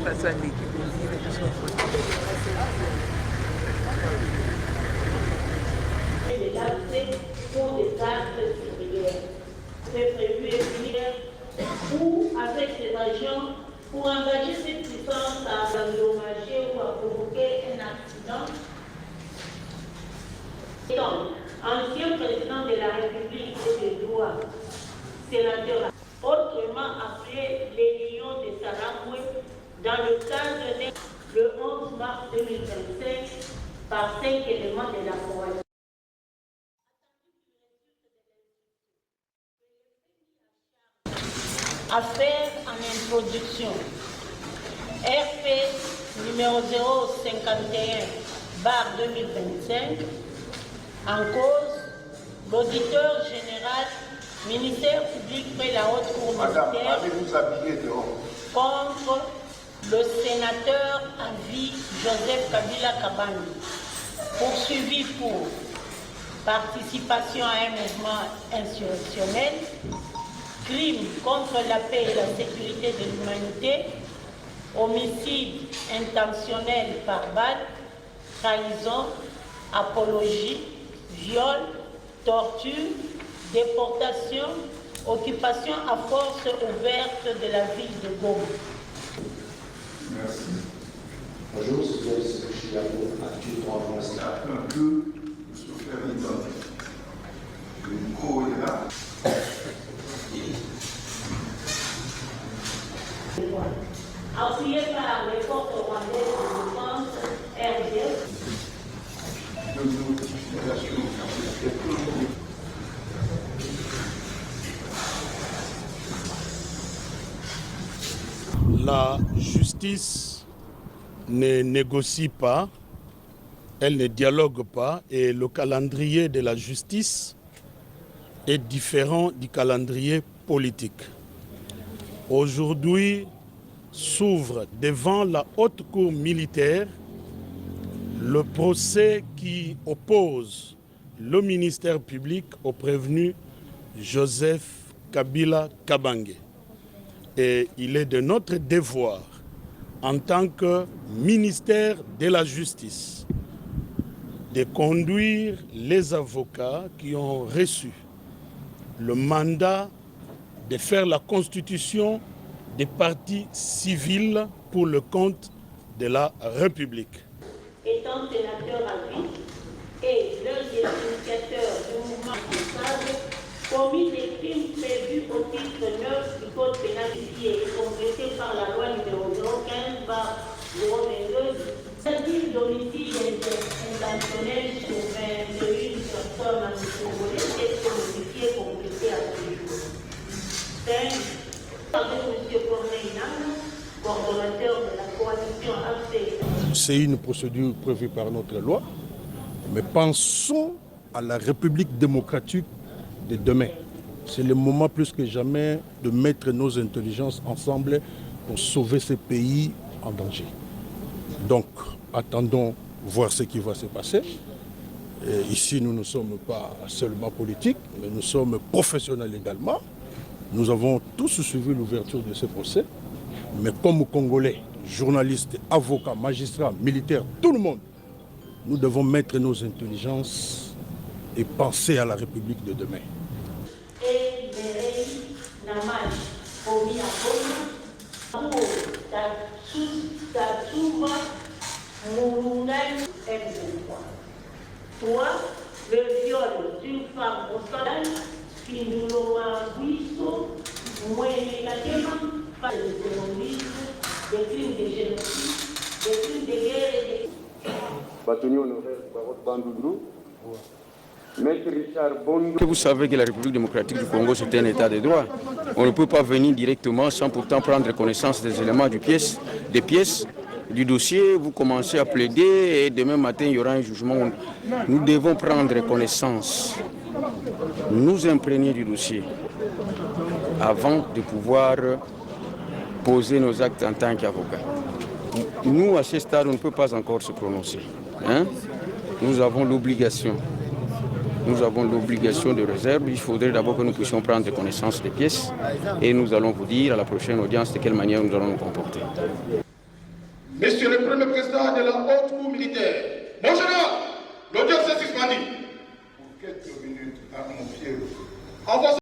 face à l'équipe de son côté. Les actes sont des actes supérieurs. C'est prévu et finir ou avec ces agents pour engager cette puissance à endommager ou à provoquer un accident. Donc, ancien président de la République et de droit, sénateur, autrement appelé les Lions de Saramoué, dans le cadre le 11 mars 2025 par 5 éléments de la coalition. Affaire en introduction. RP numéro 051/2025. En cause, l'auditeur général, ministère public près la haute cour militaire, contre le sénateur à vie Joseph Kabila Kabange, poursuivi pour participation à un mouvement insurrectionnel, crime contre la paix et la sécurité de l'humanité, homicide intentionnel par balle, trahison, apologie, viol, torture, déportation, occupation à force ouverte de la ville de Goma. Merci. Bonjour, c'est Chicago, actu 3 mois. Un peu, M. Ferriton. Le micro est là. Appuyé par les forces rwandaises de défense RDF. La justice ne négocie pas, elle ne dialogue pas et le calendrier de la justice est différent du calendrier politique. Aujourd'hui s'ouvre devant la haute cour militaire le procès qui oppose le ministère public au prévenu Joseph Kabila Kabange. Et il est de notre devoir, en tant que ministère de la Justice, de conduire les avocats qui ont reçu le mandat de faire la constitution des partis civils pour le compte de la République. Étant sénateur à vie et l'un des initiateurs du mouvement responsable, commis des crimes prévus au titre 9 du Code pénal qui est complété par la loi numéro 015/022, c'est-à-dire d'homicide intentionnel sur 21 personnes en Congolais, est modifié et complété à ce jour. 5. Avec M. Corneille Nang, coordonnateur de la coalition AFC. C'est une procédure prévue par notre loi, mais pensons à la République démocratique de demain. C'est le moment plus que jamais de mettre nos intelligences ensemble pour sauver ce pays en danger. Donc, attendons voir ce qui va se passer. Et ici, nous ne sommes pas seulement politiques, mais nous sommes professionnels également. Nous avons tous suivi l'ouverture de ce procès, mais comme Congolais, journalistes, avocats, magistrats, militaires, tout le monde, nous devons mettre nos intelligences et penser à la République de demain. Le viol d'une femme au salon qui nous l'a visto, négativement, pas de terrorisme, des crimes de génocide, des crimes de guerre et de... Que vous savez que la République démocratique du Congo, c'est un état de droit. On ne peut pas venir directement sans pourtant prendre connaissance des éléments des pièces du dossier. Vous commencez à plaider et demain matin, il y aura un jugement. Nous devons prendre connaissance, nous imprégner du dossier avant de pouvoir poser nos actes en tant qu'avocats. Nous, à ce stade, on ne peut pas encore se prononcer. Nous avons l'obligation. Nous avons l'obligation de réserve. Il faudrait d'abord que nous puissions prendre connaissance des pièces et nous allons vous dire à la prochaine audience de quelle manière nous allons nous comporter. Monsieur le Premier Président de la Haute Cour militaire, mon général, l'audience est suspendue. Pour quelques minutes à mon pied. En voici